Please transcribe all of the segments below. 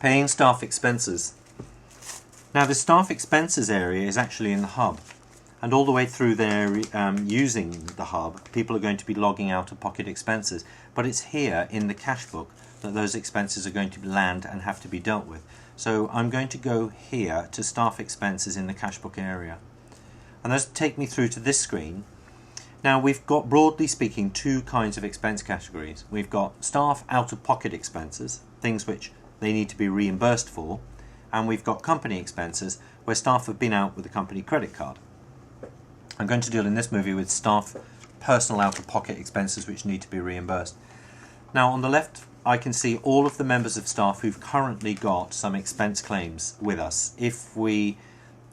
Paying staff expenses. Now the staff expenses area is actually in the hub, and all the way through there using the hub people are going to be logging out of pocket expenses, but it's here in the cash book that those expenses are going to land and have to be dealt with. So I'm going to go here to staff expenses in the cash book area, and those take me through to this screen. Now we've got, broadly speaking, two kinds of expense categories. We've got staff out-of-pocket expenses, things which they need to be reimbursed for, and we've got company expenses where staff have been out with a company credit card. I'm going to deal in this movie with staff personal out-of-pocket expenses which need to be reimbursed. Now on the left I can see all of the members of staff who've currently got some expense claims with us. If we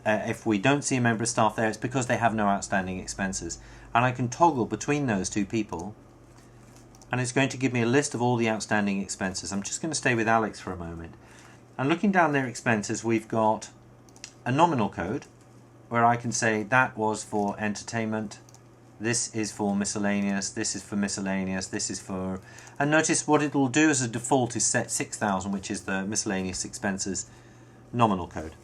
don't see a member of staff there, it's because they have no outstanding expenses. And I can toggle between those two people, and it's going to give me a list of all the outstanding expenses. I'm just going to stay with Alex for a moment. And looking down their expenses, we've got a nominal code, where I can say that was for entertainment, this is for miscellaneous, this is for miscellaneous, this is for... And notice what it will do as a default is set 6,000, which is the miscellaneous expenses nominal code.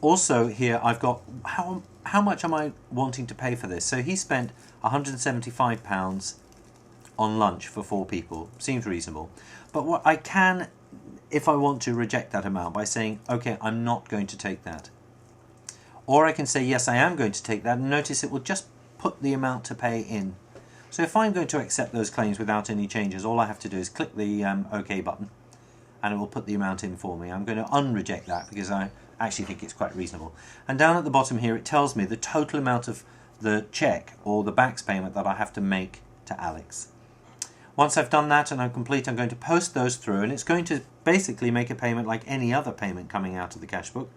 Also here I've got how much am I wanting to pay for this. So he spent £175 on lunch for 4 people. Seems reasonable. But what I can, if I want to, reject that amount by saying, okay, I'm not going to take that. Or I can say, yes, I am going to take that, and notice it will just put the amount to pay in. So if I'm going to accept those claims without any changes, all I have to do is click the OK button, and it will put the amount in for me. I'm going to unreject that because I actually think it's quite reasonable. And down at the bottom here it tells me the total amount of the check or the backs payment that I have to make to Alex. Once I've done that and I'm complete, I'm going to post those through, and it's going to basically make a payment like any other payment coming out of the cash book.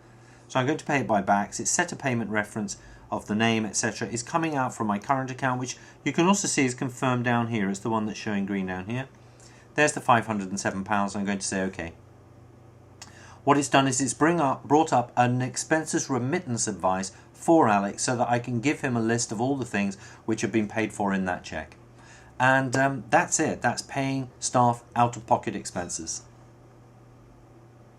So I'm going to pay it by backs. It's set a payment reference of the name, etc. It's coming out from my current account, which you can also see is confirmed down here. It's the one that's showing green down here. There's the £507. I'm going to say OK. What it's done is it's brought up an expenses remittance advice for Alex so that I can give him a list of all the things which have been paid for in that check. And that's it. That's paying staff out-of-pocket expenses.